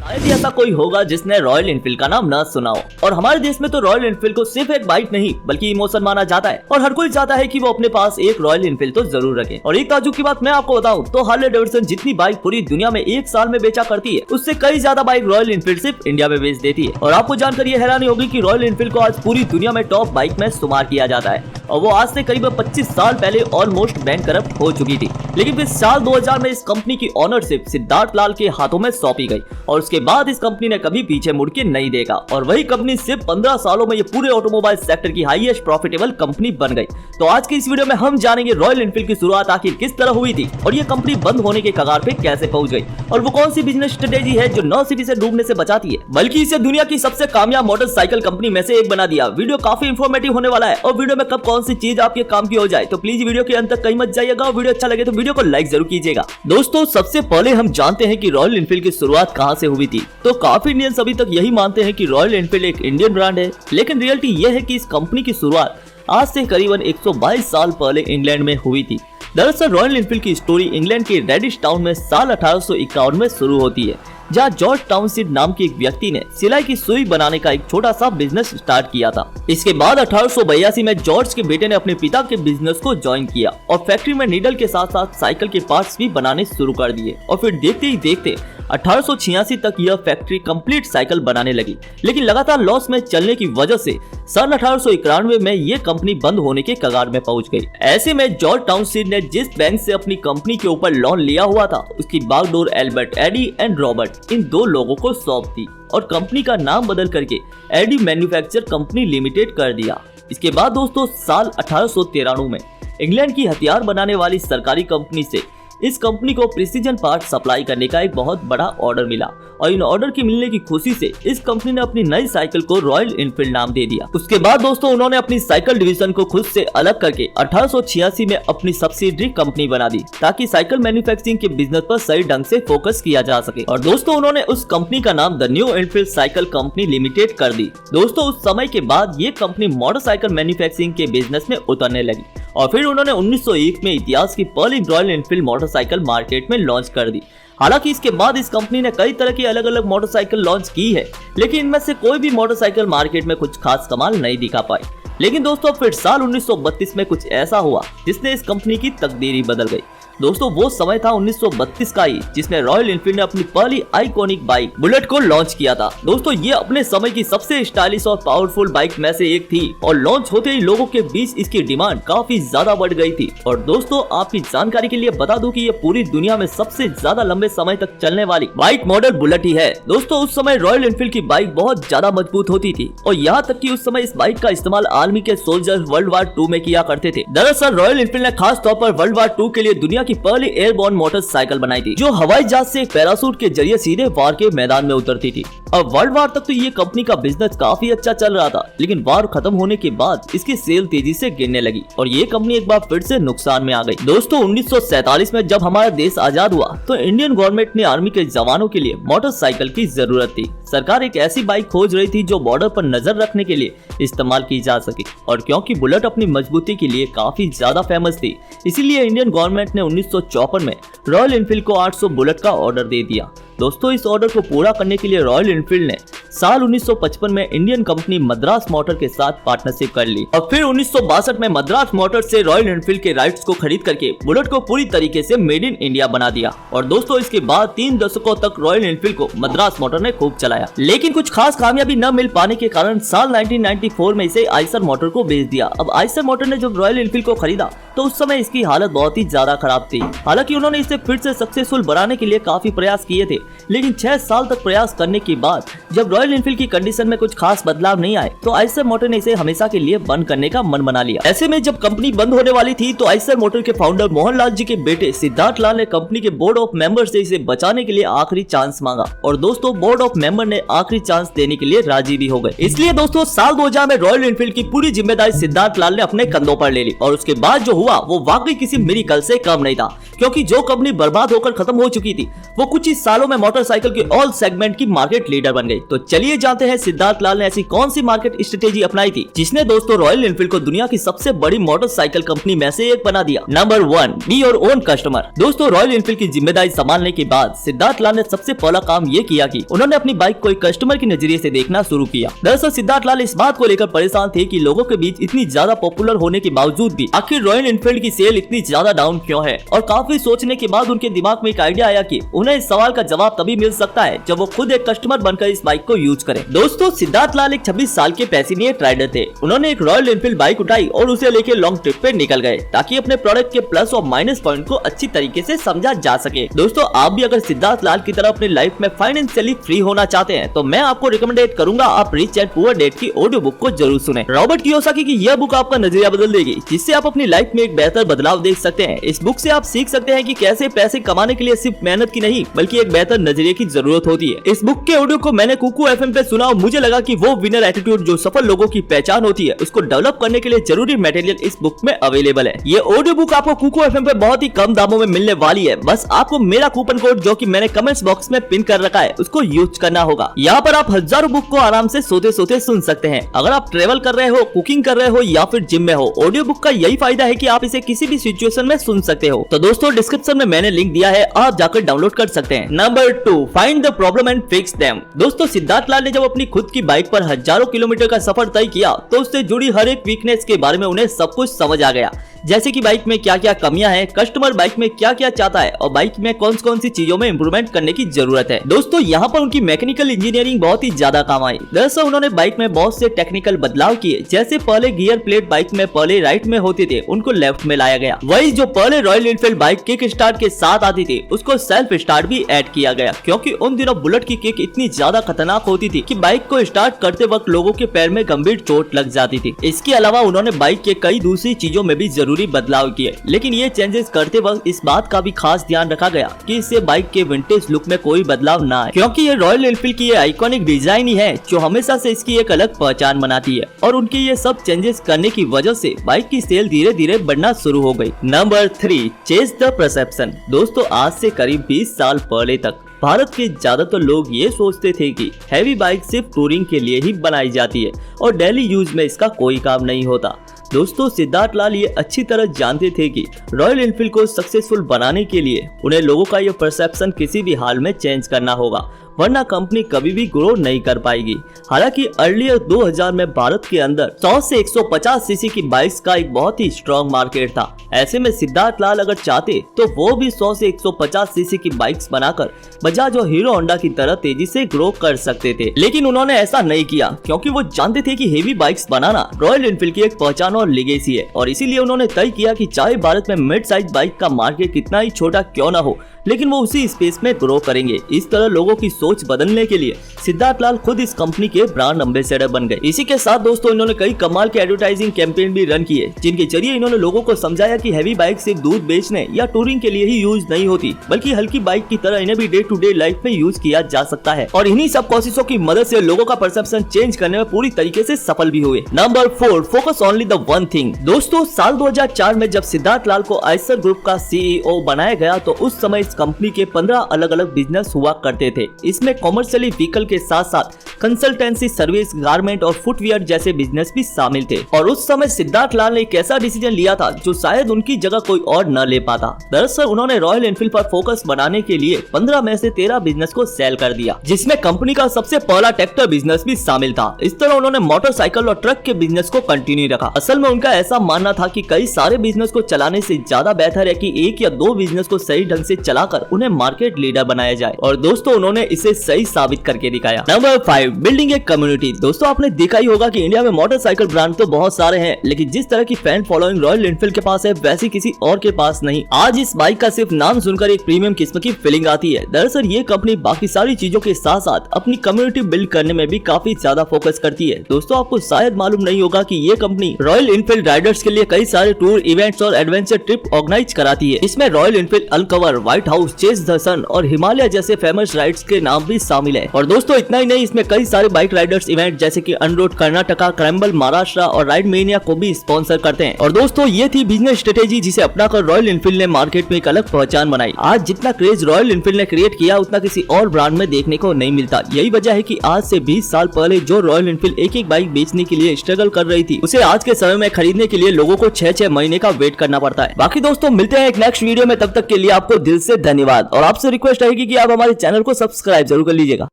शायद ही ऐसा कोई होगा जिसने रॉयल एनफील्ड का नाम न सुना हो। और हमारे देश में तो रॉयल एनफील्ड को सिर्फ एक बाइक नहीं बल्कि इमोशन माना जाता है और हर कोई चाहता है कि वो अपने पास एक रॉयल एनफील्ड तो जरूर रखे। और एक ताजुब की बात मैं आपको बताऊं तो हार्ले डेविडसन जितनी बाइक पूरी दुनिया में एक साल में बेचा करती है उससे कई ज्यादा बाइक रॉयल एनफील्ड सिर्फ इंडिया में बेच देती है। और आपको जानकर ये हैरानी होगी कि रॉयल एनफील्ड को आज पूरी दुनिया में टॉप बाइक में शुमार किया जाता है और वो आज से करीब 25 साल पहले ऑलमोस्ट बैंक करप्ट हो चुकी थी। लेकिन फिर साल 2000 में इस कंपनी की ओनरशिप सिद्धार्थ लाल के हाथों में सौंपी गई और उसके बाद इस कंपनी ने कभी पीछे मुड़ के नहीं देखा और वही कंपनी सिर्फ 15 सालों में ये पूरे ऑटोमोबाइल सेक्टर की हाईएस्ट प्रॉफिटेबल कंपनी बन गई। तो आज की इस वीडियो में हम जानेंगे रॉयल एनफील्ड की शुरुआत आखिर किस तरह हुई थी और ये कंपनी बंद होने के कगार पे कैसे पहुंच गई और वो कौन सी बिजनेस स्ट्रेटेजी है जो न सिर्फ इसे डूबने से बचाती है बल्कि इसे दुनिया की सबसे कामयाब मोटरसाइकिल कंपनी में से एक बना दिया। वीडियो काफी इंफॉर्मेटिव होने वाला है और वीडियो में कब कौन सी चीज आपके काम की हो जाए तो प्लीज वीडियो के अंत तक कहीं मत जाइएगा। वीडियो अच्छा लगे तो वीडियो को लाइक जरूर कीजिएगा। दोस्तों सबसे पहले हम जानते हैं कि रॉयल एनफील्ड की शुरुआत कहां से हुई थी। तो काफी इंडियंस अभी तक यही मानते हैं कि रॉयल एनफील्ड एक इंडियन ब्रांड है, लेकिन रियलिटी यह है कि इस कंपनी की शुरुआत आज से करीबन 122 साल पहले इंग्लैंड में हुई थी। दरअसल रॉयल एनफील्ड की स्टोरी इंग्लैंड के रेडिश टाउन में साल 1851 में शुरू होती है, जहाँ जॉर्ज टाउनसीड नाम के एक व्यक्ति ने सिलाई की सुई बनाने का एक छोटा सा बिजनेस स्टार्ट किया था। इसके बाद 1882 में जॉर्ज के बेटे ने अपने पिता के बिजनेस को ज्वाइन किया और फैक्ट्री में नीडल के साथ साथ साइकिल के पार्ट्स भी बनाने शुरू कर दिए और फिर देखते ही देखते 1886 तक यह फैक्ट्री कंप्लीट साइकिल बनाने लगी। लेकिन लगातार लॉस में चलने की वजह से सन 1891 में ये कंपनी बंद होने के कगार में पहुंच गई। ऐसे में जॉर्ज टाउनसीड ने जिस बैंक से अपनी कंपनी के ऊपर लोन लिया हुआ था उसकी बागडोर एल्बर्ट एडी एंड रॉबर्ट इन दो लोगों को सौंप दी और कंपनी का नाम बदल करके एडी मैन्युफैक्चर कंपनी लिमिटेड कर दिया। इसके बाद दोस्तों साल 1893 में इंग्लैंड की हथियार बनाने वाली सरकारी कंपनी से इस कंपनी को प्रिसीजन पार्ट सप्लाई करने का एक बहुत बड़ा ऑर्डर मिला और इन ऑर्डर के मिलने की खुशी से इस कंपनी ने अपनी नई साइकिल को रॉयल एनफील्ड नाम दे दिया। उसके बाद दोस्तों उन्होंने अपनी साइकिल डिवीजन को खुद से अलग करके 1886 में अपनी सब्सिडरी कंपनी बना दी ताकि साइकिल मैन्युफैक्चरिंग के बिजनेस पर सही ढंग से फोकस किया जा सके। और दोस्तों उन्होंने उस कंपनी का नाम the new Enfield cycle company limited कर दी। दोस्तों उस समय के बाद ये कंपनी मोटरसाइकिल मैन्युफैक्चरिंग के बिजनेस में उतरने लगी और फिर उन्होंने 1901 में इतिहास की पहली रॉयल एनफील्ड मोटरसाइकिल मार्केट में लॉन्च कर दी। हालांकि इसके बाद इस कंपनी ने कई तरह की अलग अलग मोटरसाइकिल लॉन्च की है, लेकिन इनमें से कोई भी मोटरसाइकिल मार्केट में कुछ खास कमाल नहीं दिखा पाई। लेकिन दोस्तों फिर साल 1932 में कुछ ऐसा हुआ जिसने इस कंपनी की तकदीर ही बदल गई। दोस्तों वो समय था 1932 का ही जिसमें रॉयल एनफील्ड ने अपनी पहली आइकॉनिक बाइक बुलेट को लॉन्च किया था। दोस्तों ये अपने समय की सबसे स्टाइलिश और पावरफुल बाइक में से एक थी और लॉन्च होते ही लोगों के बीच इसकी डिमांड काफी ज्यादा बढ़ गई थी। और दोस्तों आपकी जानकारी के लिए बता दूं कि ये पूरी दुनिया में सबसे ज्यादा लंबे समय तक चलने वाली बाइक मॉडल बुलेट ही है। दोस्तों उस समय रॉयल एनफील्ड की बाइक बहुत ज्यादा मजबूत होती थी और यहाँ तक कि उस समय इस बाइक का इस्तेमाल आर्मी के सोल्जर वर्ल्ड वार 2 में किया करते थे। दरअसल रॉयल एनफील्ड ने खास तौर पर वर्ल्ड वार 2 के लिए दुनिया की पहली एयरबोर्न मोटरसाइकिल बनाई थी जो हवाई जहाज से पैराशूट के जरिए सीधे वार के मैदान में उतरती थी। अब वर्ल्ड वार तक तो ये कंपनी का बिजनेस काफी अच्छा चल रहा था, लेकिन वार खत्म होने के बाद इसकी सेल तेजी से गिरने लगी और ये कंपनी एक बार फिर से नुकसान में आ गई। दोस्तों 1947 में जब हमारा देश आजाद हुआ तो इंडियन गवर्नमेंट ने आर्मी के जवानों के लिए मोटरसाइकिल की जरूरत थी। सरकार एक ऐसी बाइक खोज रही थी जो बॉर्डर पर नजर रखने के लिए इस्तेमाल की जा सके और क्योंकि बुलेट अपनी मजबूती के लिए काफी ज्यादा फेमस थी इसीलिए इंडियन गवर्नमेंट ने 1954 में रॉयल एनफील्ड को 800 बुलेट का ऑर्डर दे दिया। दोस्तों इस ऑर्डर को पूरा करने के लिए रॉयल एनफील्ड ने साल 1955 में इंडियन कंपनी मद्रास मोटर के साथ पार्टनरशिप कर ली और फिर 1962 में मद्रास मोटर से रॉयल एनफील्ड के राइट्स को खरीद करके बुलेट को पूरी तरीके से मेड इन इंडिया बना दिया। और दोस्तों इसके बाद 3 दशकों तक रॉयल एनफील्ड को मद्रास मोटर ने खूब चलाया, लेकिन कुछ खास कामयाबी न मिल पाने के कारण साल 1994 में इसे आइसर मोटर को बेच दिया। अब आइसर मोटर ने जब रॉयल एनफील्ड को खरीदा तो उस समय इसकी हालत बहुत ही ज्यादा खराब थी। हालांकि उन्होंने इसे फिर से सक्सेसफुल बनाने के लिए काफी प्रयास किए थे, लेकिन 6 साल तक प्रयास करने के बाद जब रॉयल एनफील्ड की कंडीशन में कुछ खास बदलाव नहीं आए तो आइसर मोटर ने इसे हमेशा के लिए बंद करने का मन बना लिया। ऐसे में जब कंपनी बंद होने वाली थी तो आइसर मोटर के फाउंडर मोहनलाल जी के बेटे सिद्धार्थ लाल ने कंपनी के बोर्ड ऑफ मेंबर से इसे बचाने के लिए आखिरी चांस मांगा और दोस्तों बोर्ड ऑफ मेंबर ने आखिरी चांस देने के लिए राजी भी हो गए। इसलिए दोस्तों साल 2000 में रॉयल एनफील्ड की पूरी जिम्मेदारी सिद्धार्थ लाल ने अपने कंधों पर ले ली और उसके बाद जो हुआ वो वाकई किसी मिरेकल से कम नहीं था, क्योंकि जो कंपनी बर्बाद होकर खत्म हो चुकी थी वो कुछ ही सालों में समय मोटरसाइकिल के ऑल सेगमेंट की मार्केट लीडर बन गई। तो चलिए जानते हैं सिद्धार्थ लाल ने ऐसी कौन सी मार्केट स्ट्रेटेजी अपनाई थी जिसने दोस्तों रॉयल एनफील्ड को दुनिया की सबसे बड़ी मोटरसाइकिल कंपनी में से एक बना दिया। Number 1, be your own customer. दोस्तों रॉयल एनफील्ड की जिम्मेदारी संभालने के बाद सिद्धार्थ लाल ने सबसे पहला काम ये किया कि उन्होंने अपनी बाइक को एक कस्टमर के नजरिए से देखना शुरू किया। दरअसल सिद्धार्थ लाल इस बात को लेकर परेशान थे कि लोगों के बीच इतनी ज्यादा पॉपुलर होने के बावजूद भी आखिर रॉयल एनफील्ड की सेल इतनी ज्यादा डाउन क्यों है। और काफी सोचने के बाद उनके दिमाग में एक आइडिया आया कि उन्हें इस सवाल का जवाब तभी मिल सकता है जब वो खुद एक कस्टमर बनकर इस बाइक को यूज करें। दोस्तों सिद्धार्थ लाल एक 26 साल के पैशनेट राइडर थे। उन्होंने एक रॉयल एनफील्ड बाइक उठाई और उसे लेकर लॉन्ग ट्रिप पे निकल गए ताकि अपने प्रोडक्ट के प्लस और माइनस पॉइंट को अच्छी तरीके से समझा जा सके। दोस्तों आप भी अगर सिद्धार्थ लाल की तरह अपनी लाइफ में फाइनेंशियली फ्री होना चाहते हैं तो मैं आपको रिकमेंडेड करूंगा आप रिच एंड पुअर डैड की ऑडियो बुक को जरूर सुने। रॉबर्ट कियोसाकी की यह बुक आपका नजरिया बदल देगी जिससे आप अपनी लाइफ में एक बेहतर बदलाव देख सकते हैं। इस बुक से आप सीख सकते हैं कि कैसे पैसे कमाने के लिए सिर्फ मेहनत की नहीं बल्कि एक बेहतर नजरिए की जरूरत होती है। इस बुक के ऑडियो को मैंने कुकू एफएम पे सुना और मुझे लगा कि वो विनर एटीट्यूड जो सफल लोगों की पहचान होती है उसको डेवलप करने के लिए जरूरी मटेरियल इस बुक में अवेलेबल है। ये ऑडियो बुक आपको कुकू एफएम पे बहुत ही कम दामों में मिलने वाली है। बस आपको मेरा कूपन कोड जो कि मैंने कमेंट्स बॉक्स में पिन कर रखा है उसको यूज करना होगा। यहाँ पर आप हजारों बुक को आराम से सोते सोते सुन सकते हैं। अगर आप ट्रेवल कर रहे हो, कुकिंग कर रहे हो या फिर जिम में हो, ऑडियो बुक का यही फायदा है कि आप इसे किसी भी सिचुएशन में सुन सकते हो। तो दोस्तों डिस्क्रिप्शन में मैंने लिंक दिया है, आप जाकर डाउनलोड कर सकते हैं। Number 2, find the problem and fix them. दोस्तों सिद्धार्थ लाल ने जब अपनी खुद की बाइक पर हजारों किलोमीटर का सफर तय किया तो उससे जुड़ी हर एक वीकनेस के बारे में उन्हें सब कुछ समझ आ गया। जैसे कि बाइक में क्या क्या कमियां हैं, कस्टमर बाइक में क्या क्या चाहता है और बाइक में कौन सी चीजों में इंप्रूवमेंट करने की जरूरत है। दोस्तों यहाँ पर उनकी मैकेनिकल इंजीनियरिंग बहुत ही ज्यादा काम आई। दरअसल उन्होंने बाइक में बहुत से टेक्निकल बदलाव किए। जैसे पहले गियर प्लेट बाइक में पहले राइट में होते थे उनको लेफ्ट में लाया गया। वही जो पहले royal Enfield bike kick start के साथ आती थी उसको सेल्फ स्टार्ट भी ऐड किया गया क्योंकि उन दिनों बुलेट की किक इतनी ज्यादा खतरनाक होती थी कि बाइक को स्टार्ट करते वक्त लोगों के पैर में गंभीर चोट लग जाती थी। इसके अलावा उन्होंने बाइक के कई दूसरी चीजों में भी जरूरी बदलाव किए, लेकिन ये चेंजेस करते वक्त इस बात का भी खास ध्यान रखा गया कि इससे बाइक के विंटेज लुक में कोई बदलाव ना आए क्योंकि ये रॉयल एनफील्ड की ये आइकॉनिक डिजाइन ही है जो हमेशा से इसकी एक अलग पहचान बनाती है। और उनके ये सब चेंजेस करने की वजह से बाइक की सेल धीरे धीरे बढ़ना शुरू हो गई। Number 3, chase the perception. दोस्तों आज से करीब 20 साल पहले तक भारत के ज्यादातर लोग ये सोचते थे कि हैवी बाइक सिर्फ टूरिंग के लिए ही बनाई जाती है और डेली यूज में इसका कोई काम नहीं होता। दोस्तों सिद्धार्थ लाल ये अच्छी तरह जानते थे कि रॉयल एनफील्ड को सक्सेसफुल बनाने के लिए उन्हें लोगों का ये परसेप्शन किसी भी हाल में चेंज करना होगा वरना कंपनी कभी भी ग्रो नहीं कर पाएगी। हालांकि अर्लियर 2000 में भारत के अंदर 100 से 150 सीसी की बाइक्स का एक बहुत ही स्ट्रॉन्ग मार्केट था। ऐसे में सिद्धार्थ लाल अगर चाहते तो वो भी 100 से 150 सीसी की बाइक्स बनाकर बजाज और हीरो होंडा की तरह तेजी से ग्रो कर सकते थे, लेकिन उन्होंने ऐसा नहीं किया क्योंकि वो जानते थे कि हेवी बाइक्स बनाना रॉयल एनफील्ड की एक पहचान और लेगेसी है। और इसीलिए उन्होंने तय किया कि चाहे भारत में मिड साइज बाइक का मार्केट कितना ही छोटा क्यों ना हो लेकिन वो उसी स्पेस में ग्रो करेंगे। इस तरह लोगों की सोच बदलने के लिए सिद्धार्थ लाल खुद इस कंपनी के ब्रांड एम्बेसडर बन गए। इसी के साथ दोस्तों इन्होंने कई कमाल के एडवर्टाइजिंग कैंपेन भी रन किए जिनके जरिए इन्होंने लोगों को समझाया कि हैवी बाइक सिर्फ दूध बेचने या टूरिंग के लिए ही यूज नहीं होती बल्कि हल्की बाइक की तरह इन्हें भी डे टू डे लाइफ में यूज किया जा सकता है। और इन्हीं सब कोशिशों की मदद से लोगों का परसेप्शन चेंज करने में पूरी तरीके से सफल भी हुए। Number 4, focus only the one thing. दोस्तों साल 2004 में जब सिद्धार्थ लाल को आयसर ग्रुप का CEO बनाया गया तो उस समय इस कंपनी के 15 अलग अलग बिजनेस हुआ करते थे। इसमें कॉमर्शियली व्हीकल के साथ साथ कंसल्टेंसी सर्विस, गारमेंट और फुटवियर जैसे बिजनेस भी शामिल थे। और उस समय सिद्धार्थ लाल ने एक ऐसा डिसीजन लिया था जो शायद उनकी जगह कोई और न ले पाता। दरअसल उन्होंने रॉयल एनफील्ड पर फोकस बनाने के लिए 15 में से 13 बिजनेस को सेल कर दिया जिसमें कंपनी का सबसे पहला ट्रैक्टर बिजनेस भी शामिल था। इस तरह उन्होंने मोटरसाइकिल और ट्रक के बिजनेस को कंटिन्यू रखा। असल में उनका ऐसा मानना था कि कई सारे बिजनेस को चलाने से ज्यादा बेहतर है कि एक या दो बिजनेस को सही ढंग से चलाकर उन्हें मार्केट लीडर बनाया जाए। और दोस्तों उन्होंने इसे सही साबित करके दिखाया। Number 5, building a community. दोस्तों आपने देखा ही होगा कि इंडिया में मोटरसाइकिल ब्रांड तो बहुत सारे हैं लेकिन जिस तरह की फैन फॉलोइंग रॉयल एनफील्ड के पास है वैसी किसी और के पास नहीं। आज इस बाइक का सिर्फ नाम सुनकर एक प्रीमियम किस्म की फीलिंग आती है। दरअसल ये कंपनी बाकी सारी चीजों के साथ साथ अपनी कम्युनिटी बिल्ड करने में भी काफी ज्यादा फोकस करती है। दोस्तों आपको शायद मालूम नहीं होगा कि ये कंपनी रॉयल एनफील्ड राइडर्स के लिए कई सारे टूर, इवेंट्स और एडवेंचर ट्रिप ऑर्गेनाइज कराती है। इसमें Royal Enfield uncover, white house, chase the sun और हिमालय जैसे फेमस राइड्स के नाम भी शामिल है। और दोस्तों इतना ही नहीं, इसमें कई सारे बाइक राइडर्स इवेंट जैसे कि अनरोड कर्नाटका, क्रैम्बल महाराष्ट्र और राइड मेनिया को भी स्पॉन्सर करते हैं। और दोस्तों ये थी बिजनेस स्ट्रेटेजी जिसे अपनाकर रॉयल एनफील्ड ने मार्केट में एक अलग पहचान बनाई। आज जितना क्रेज रॉयल एनफील्ड ने क्रिएट किया उतना किसी और ब्रांड में देखने को नहीं मिलता। यही वजह है कि आज से 20 साल पहले जो रॉयल एनफील्ड एक एक बाइक बेचने के लिए स्ट्रगल कर रही थी, उसे आज के समय में खरीदने के लिए लोगों को 6-6 महीने का वेट करना पड़ता है। बाकी दोस्तों मिलते हैं एक नेक्स्ट वीडियो में, तब तक के लिए आपको दिल से धन्यवाद और आपसे रिक्वेस्ट रहेगी कि आप हमारे चैनल को सब्सक्राइब जरूर कर लीजिएगा।